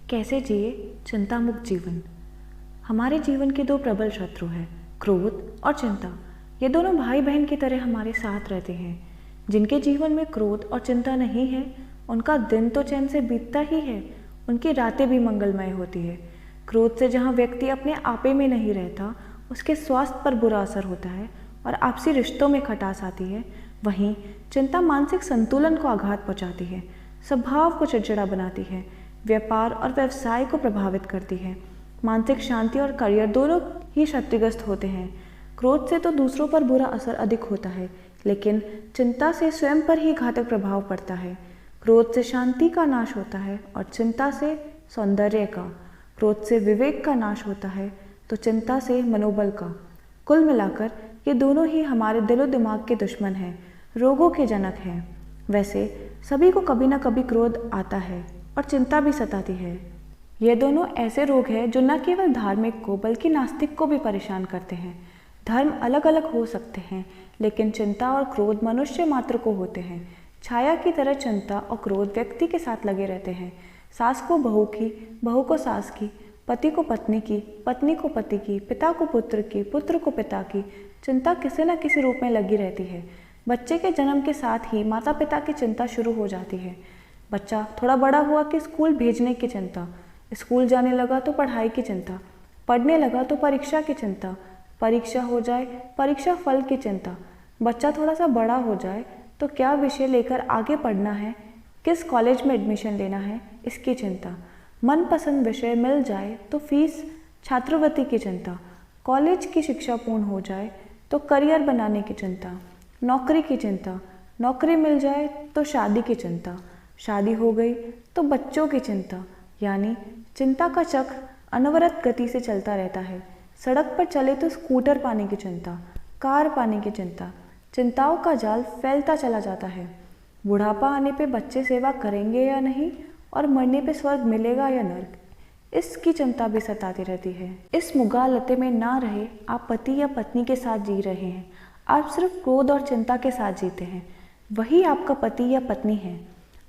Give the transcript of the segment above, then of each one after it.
कैसे जिए चिंता मुक्त जीवन। हमारे जीवन के दो प्रबल शत्रु हैं, क्रोध और चिंता। ये दोनों भाई बहन की तरह हमारे साथ रहते हैं। जिनके जीवन में क्रोध और चिंता नहीं है, उनका दिन तो चैन से बीतता ही है, उनकी रातें भी मंगलमय होती है। क्रोध से जहाँ व्यक्ति अपने आपे में नहीं रहता, उसके स्वास्थ्य पर बुरा असर होता है और आपसी रिश्तों में खटास आती है। वहीं चिंता मानसिक संतुलन को आघात पहुँचाती है, स्वभाव को चिड़चिड़ा बनाती है, व्यापार और व्यवसाय को प्रभावित करती है। मानसिक शांति और करियर दोनों ही क्षतिग्रस्त होते हैं। क्रोध से तो दूसरों पर बुरा असर अधिक होता है, लेकिन चिंता से स्वयं पर ही घातक प्रभाव पड़ता है। क्रोध से शांति का नाश होता है और चिंता से सौंदर्य का। क्रोध से विवेक का नाश होता है तो चिंता से मनोबल का। कुल मिलाकर ये दोनों ही हमारे दिलो दिमाग के दुश्मन हैं, रोगों के जनक हैं। वैसे सभी को कभी ना कभी क्रोध आता है और चिंता भी सताती है। ये दोनों ऐसे रोग हैं जो न केवल धार्मिक को बल्कि नास्तिक को भी परेशान करते हैं। धर्म अलग अलग हो सकते हैं, लेकिन चिंता और क्रोध मनुष्य मात्र को होते हैं। छाया की तरह चिंता और क्रोध व्यक्ति के साथ लगे रहते हैं। सास को बहू की, बहू को सास की, पति को पत्नी की, पत्नी को पति की, पिता को पुत्र की, पुत्र को पिता की। चिंता किसी न किसी रूप में लगी रहती है। बच्चे के जन्म के साथ ही माता पिता की चिंता शुरू हो जाती है। बच्चा थोड़ा बड़ा हुआ कि स्कूल भेजने की चिंता, स्कूल जाने लगा तो पढ़ाई की चिंता, पढ़ने लगा तो परीक्षा की चिंता, परीक्षा हो जाए परीक्षा फल की चिंता। बच्चा थोड़ा सा बड़ा हो जाए तो क्या विषय लेकर आगे पढ़ना है, किस कॉलेज में एडमिशन लेना है, इसकी चिंता। मनपसंद विषय मिल जाए तो फीस, छात्रवृत्ति की चिंता। कॉलेज की शिक्षा पूर्ण हो जाए तो करियर बनाने की चिंता, नौकरी की चिंता। नौकरी मिल जाए तो शादी की चिंता, शादी हो गई तो बच्चों की चिंता। यानी चिंता का चक्र अनवरत गति से चलता रहता है। सड़क पर चले तो स्कूटर पाने की चिंता, कार पाने की चिंता। चिंताओं का जाल फैलता चला जाता है। बुढ़ापा आने पे बच्चे सेवा करेंगे या नहीं, और मरने पे स्वर्ग मिलेगा या नर्क, इसकी चिंता भी सताती रहती है। इस मुगालते में ना रहे आप पति या पत्नी के साथ जी रहे हैं, आप सिर्फ क्रोध और चिंता के साथ जीते हैं। वही आपका पति या पत्नी है।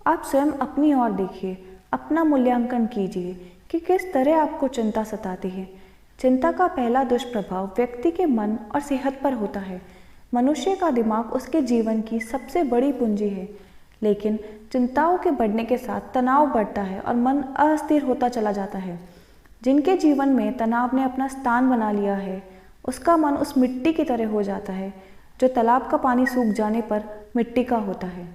आप स्वयं अपनी ओर देखिए, अपना मूल्यांकन कीजिए कि किस तरह आपको चिंता सताती है। चिंता का पहला दुष्प्रभाव व्यक्ति के मन और सेहत पर होता है। मनुष्य का दिमाग उसके जीवन की सबसे बड़ी पूंजी है, लेकिन चिंताओं के बढ़ने के साथ तनाव बढ़ता है और मन अस्थिर होता चला जाता है। जिनके जीवन में तनाव ने अपना स्थान बना लिया है, उसका मन उस मिट्टी की तरह हो जाता है जो तालाब का पानी सूख जाने पर मिट्टी का होता है।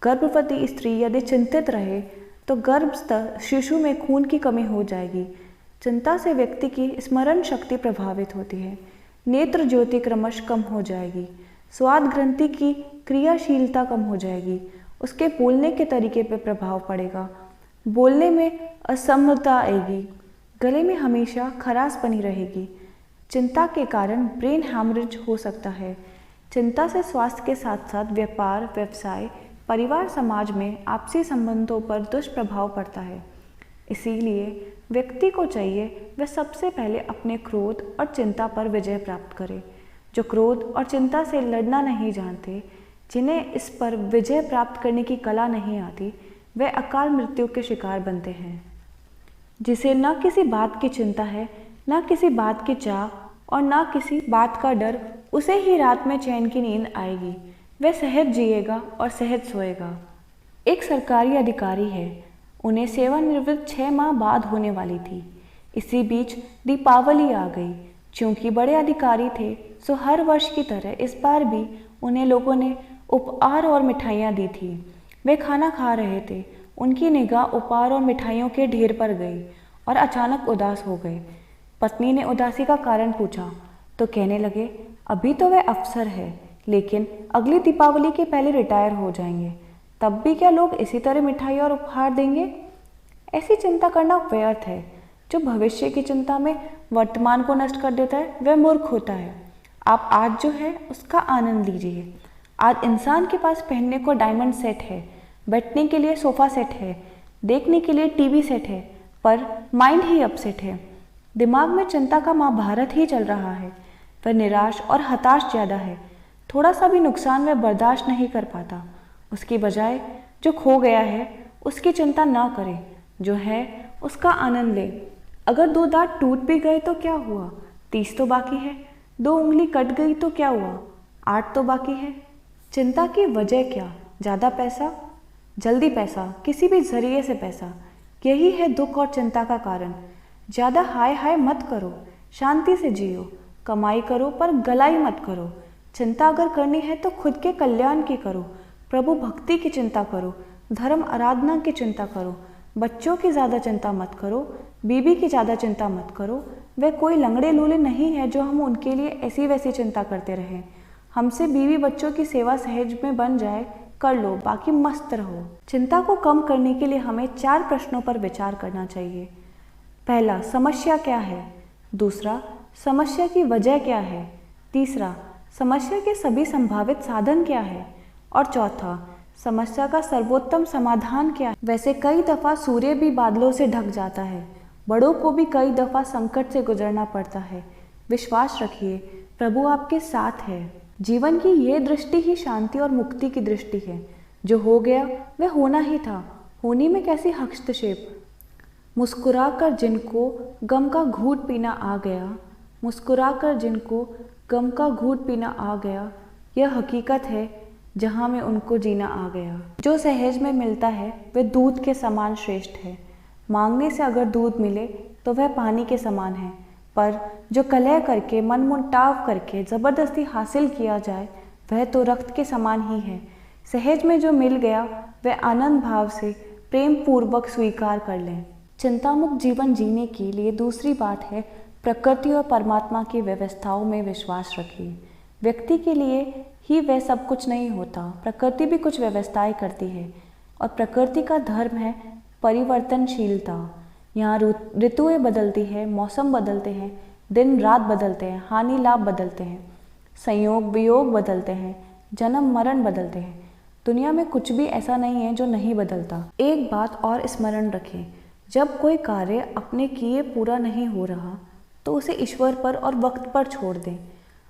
गर्भवती स्त्री यदि चिंतित रहे तो गर्भस्थ शिशु में खून की कमी हो जाएगी। चिंता से व्यक्ति की स्मरण शक्ति प्रभावित होती है, नेत्र ज्योति क्रमश कम हो जाएगी, स्वाद ग्रंथि की क्रियाशीलता कम हो जाएगी, उसके बोलने के तरीके पर प्रभाव पड़ेगा, बोलने में असमता आएगी, गले में हमेशा खराश बनी रहेगी। चिंता के कारण ब्रेन हैमरेज हो सकता है। चिंता से स्वास्थ्य के साथ साथ व्यापार, व्यवसाय, परिवार, समाज में आपसी संबंधों पर दुष्प्रभाव पड़ता है। इसीलिए व्यक्ति को चाहिए वह सबसे पहले अपने क्रोध और चिंता पर विजय प्राप्त करे। जो क्रोध और चिंता से लड़ना नहीं जानते, जिन्हें इस पर विजय प्राप्त करने की कला नहीं आती, वे अकाल मृत्यु के शिकार बनते हैं। जिसे न किसी बात की चिंता है, न किसी बात की चाह और न किसी बात का डर, उसे ही रात में चैन की नींद आएगी। वह सहज जिएगा और सहज सोएगा। एक सरकारी अधिकारी है, उन्हें सेवानिवृत्त 6 माह बाद होने वाली थी। इसी बीच दीपावली आ गई। चूंकि बड़े अधिकारी थे, सो हर वर्ष की तरह इस बार भी उन्हें लोगों ने उपहार और मिठाइयाँ दी थी। वे खाना खा रहे थे, उनकी निगाह उपहार और मिठाइयों के ढेर पर गई और अचानक उदास हो गए। पत्नी ने उदासी का कारण पूछा तो कहने लगे, अभी तो वह अफसर है, लेकिन अगली दीपावली के पहले रिटायर हो जाएंगे, तब भी क्या लोग इसी तरह मिठाई और उपहार देंगे? ऐसी चिंता करना व्यर्थ है। जो भविष्य की चिंता में वर्तमान को नष्ट कर देता है, वह मूर्ख होता है। आप आज जो है उसका आनंद लीजिए। आज इंसान के पास पहनने को डायमंड सेट है, बैठने के लिए सोफा सेट है, देखने के लिए टीवी सेट है, पर माइंड ही अपसेट है। दिमाग में चिंता का महाभारत ही चल रहा है। वह निराश और हताश ज़्यादा है। थोड़ा सा भी नुकसान वह बर्दाश्त नहीं कर पाता। उसकी बजाय जो खो गया है उसकी चिंता ना करें, जो है उसका आनंद ले। अगर 2 दांत टूट भी गए तो क्या हुआ, 30 तो बाकी है। 2 उंगली कट गई तो क्या हुआ, 8 तो बाकी है। चिंता की वजह क्या, ज़्यादा पैसा, जल्दी पैसा, किसी भी जरिए से पैसा, यही है दुख और चिंता का कारण। ज़्यादा हाय हाय मत करो, शांति से जियो। कमाई करो पर गलाई मत करो। चिंता अगर करनी है तो खुद के कल्याण की करो। प्रभु भक्ति की चिंता करो, धर्म आराधना की चिंता करो। बच्चों की ज़्यादा चिंता मत करो, बीबी की ज़्यादा चिंता मत करो। वे कोई लंगड़े लूले नहीं है जो हम उनके लिए ऐसी वैसी चिंता करते रहें। हमसे बीवी बच्चों की सेवा सहज में बन जाए, कर लो, बाकी मस्त रहो। चिंता को कम करने के लिए हमें 4 प्रश्नों पर विचार करना चाहिए। पहला, समस्या क्या है। दूसरा, समस्या की वजह क्या है। तीसरा, समस्या के सभी संभावित साधन क्या है। और चौथा, समस्या का सर्वोत्तम समाधान क्या है। वैसे कई दफ़ा सूर्य भी बादलों से ढक जाता है, बड़ों को भी कई दफ़ा संकट से गुजरना पड़ता है। विश्वास रखिए, प्रभु आपके साथ है। जीवन की ये दृष्टि ही शांति और मुक्ति की दृष्टि है। जो हो गया वह होना ही था, होने में कैसी हस्तक्षेप। मुस्कुरा कर जिनको गम का घूंट पीना आ गया, मुस्कुरा कर जिनको गम का घूंट पीना आ गया, यह हकीकत है जहाँ में उनको जीना आ गया। जो सहज में मिलता है वह दूध के समान श्रेष्ठ है। मांगने से अगर दूध मिले तो वह पानी के समान है, पर जो कलह करके मनमुटाव करके ज़बरदस्ती हासिल किया जाए वह तो रक्त के समान ही है। सहज में जो मिल गया वह आनंद भाव से प्रेम पूर्वक स्वीकार कर लें। चिंतामुक्त जीवन जीने के लिए दूसरी बात है, प्रकृति और परमात्मा की व्यवस्थाओं में विश्वास रखिए। व्यक्ति के लिए ही वह सब कुछ नहीं होता, प्रकृति भी कुछ व्यवस्थाएं करती है और प्रकृति का धर्म है परिवर्तनशीलता। यहाँ ऋतुएं बदलती है, मौसम बदलते हैं, दिन रात बदलते हैं, हानि लाभ बदलते हैं, संयोग वियोग बदलते हैं, जन्म मरण बदलते हैं। दुनिया में कुछ भी ऐसा नहीं है जो नहीं बदलता। एक बात और स्मरण रखें, जब कोई कार्य अपने किए पूरा नहीं हो रहा तो उसे ईश्वर पर और वक्त पर छोड़ दें।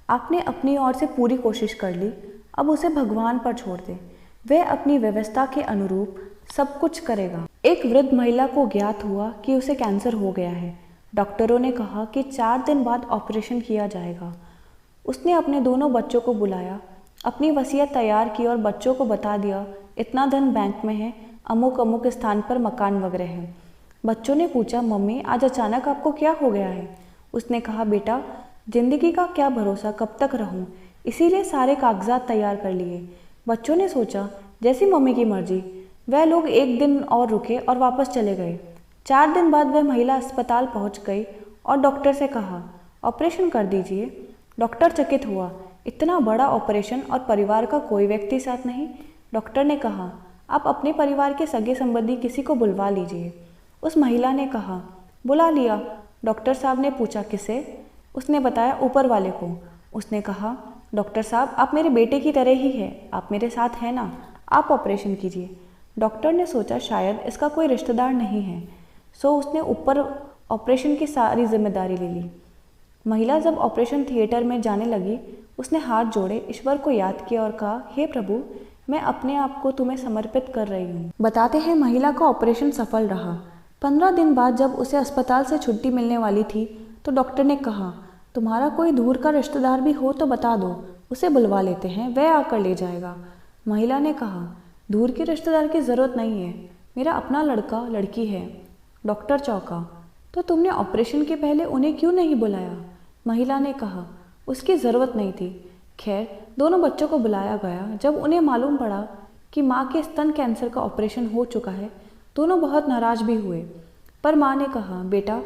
आपने अपनी ओर से पूरी कोशिश कर ली, अब उसे भगवान पर छोड़ दें। वह अपनी व्यवस्था के अनुरूप सब कुछ करेगा। एक वृद्ध महिला को ज्ञात हुआ कि उसे कैंसर हो गया है। डॉक्टरों ने कहा कि 4 दिन बाद ऑपरेशन किया जाएगा। उसने अपने दोनों बच्चों को बुलाया, अपनी वसीयत तैयार की और बच्चों को बता दिया, इतना धन बैंक में है, अमुक अमुक स्थान पर मकान वगैरह है। बच्चों ने पूछा, मम्मी आज अचानक आपको क्या हो गया है। उसने कहा, बेटा जिंदगी का क्या भरोसा, कब तक रहूं, इसीलिए सारे कागजात तैयार कर लिए। बच्चों ने सोचा जैसी मम्मी की मर्जी। वह लोग 1 दिन और रुके और वापस चले गए। 4 दिन बाद वह महिला अस्पताल पहुंच गई और डॉक्टर से कहा, ऑपरेशन कर दीजिए। डॉक्टर चकित हुआ, इतना बड़ा ऑपरेशन और परिवार का कोई व्यक्ति साथ नहीं। डॉक्टर ने कहा, आप अपने परिवार के सगे संबंधी किसी को बुलवा लीजिए। उस महिला ने कहा, बुला लिया। डॉक्टर साहब ने पूछा, किसे? उसने बताया, ऊपर वाले को। उसने कहा, डॉक्टर साहब आप मेरे बेटे की तरह ही है, आप मेरे साथ हैं ना, आप ऑपरेशन कीजिए। डॉक्टर ने सोचा शायद इसका कोई रिश्तेदार नहीं है, सो उसने ऊपर ऑपरेशन की सारी जिम्मेदारी ले ली। महिला जब ऑपरेशन थिएटर में जाने लगी, उसने हाथ जोड़े, ईश्वर को याद किया और कहा, हे प्रभु, मैं अपने आप को तुम्हें समर्पित कर रही हूँ। बताते हैं महिला का ऑपरेशन सफल रहा। 15 दिन बाद जब उसे अस्पताल से छुट्टी मिलने वाली थी तो डॉक्टर ने कहा, तुम्हारा कोई दूर का रिश्तेदार भी हो तो बता दो, उसे बुलवा लेते हैं, वह आकर ले जाएगा। महिला ने कहा, दूर के रिश्तेदार की ज़रूरत नहीं है, मेरा अपना लड़का लड़की है। डॉक्टर चौंका, तो तुमने ऑपरेशन के पहले उन्हें क्यों नहीं बुलाया? महिला ने कहा, उसकी ज़रूरत नहीं थी। खैर, दोनों बच्चों को बुलाया गया। जब उन्हें मालूम पड़ा कि माँ के स्तन कैंसर का ऑपरेशन हो चुका है, दोनों बहुत नाराज़ भी हुए। पर माँ ने कहा, बेटा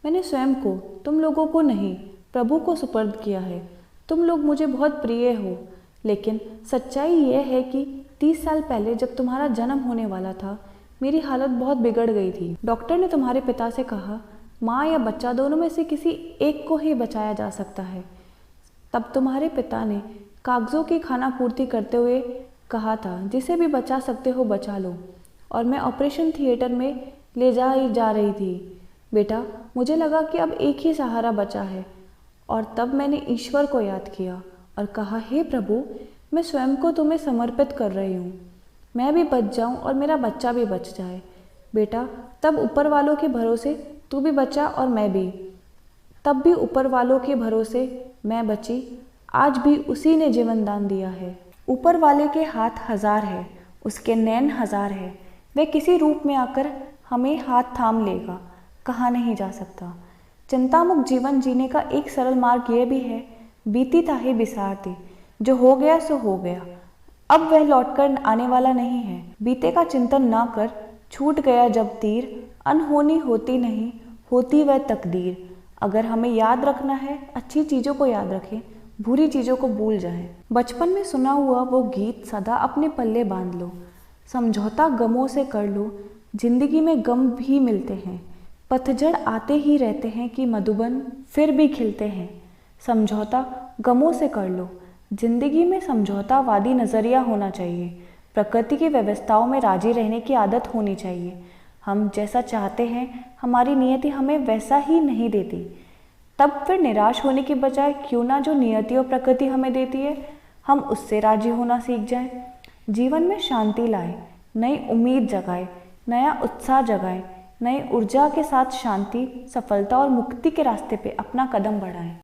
मैंने स्वयं को, तुम लोगों को नहीं, प्रभु को सुपर्द किया है। तुम लोग मुझे बहुत प्रिय हो, लेकिन सच्चाई यह है कि 30 साल पहले जब तुम्हारा जन्म होने वाला था, मेरी हालत बहुत बिगड़ गई थी। डॉक्टर ने तुम्हारे पिता से कहा, माँ या बच्चा दोनों में से किसी एक को ही बचाया जा सकता है। तब तुम्हारे पिता ने कागज़ों की खाना पूर्ति करते हुए कहा था, जिसे भी बचा सकते हो बचा लो। और मैं ऑपरेशन थिएटर में ले जा रही थी। बेटा, मुझे लगा कि अब एक ही सहारा बचा है, और तब मैंने ईश्वर को याद किया और कहा, हे प्रभु, मैं स्वयं को तुम्हें समर्पित कर रही हूँ। मैं भी बच जाऊँ और मेरा बच्चा भी बच जाए। बेटा, तब ऊपर वालों के भरोसे तू भी बचा और मैं भी। तब भी ऊपर वालों के भरोसे मैं बची, आज भी उसी ने जीवन दान दिया है। ऊपर वाले के हाथ हजार है, उसके नैन हजार है, वह किसी रूप में आकर हमें हाथ थाम लेगा, कहा नहीं जा सकता। चिंतामुक्त जीवन जीने का एक सरल मार्ग यह भी है, बीती ताही बिसार दी, जो हो गया सो हो गया, अब वह लौटकर आने वाला नहीं है। बीते का चिंतन ना कर, छूट गया जब तीर, अनहोनी होती नहीं, होती वह तकदीर। अगर हमें याद रखना है, अच्छी चीज़ों को याद रखें, बुरी चीज़ों को भूल जाएं। बचपन में सुना हुआ वो गीत सदा अपने पल्ले बांध लो, समझौता गमों से कर लो, जिंदगी में गम भी मिलते हैं, पतझड़ आते ही रहते हैं कि मधुबन फिर भी खिलते हैं। समझौता गमों से कर लो, जिंदगी में समझौतावादी नज़रिया होना चाहिए, प्रकृति की व्यवस्थाओं में राजी रहने की आदत होनी चाहिए। हम जैसा चाहते हैं हमारी नियति हमें वैसा ही नहीं देती, तब फिर निराश होने की बजाय क्यों ना जो नियति और प्रकृति हमें देती है हम उससे राजी होना सीख जाएं। जीवन में शांति लाए, नई उम्मीद जगाए, नया उत्साह जगाए, नई ऊर्जा के साथ शांति, सफलता और मुक्ति के रास्ते पे अपना कदम बढ़ाएं।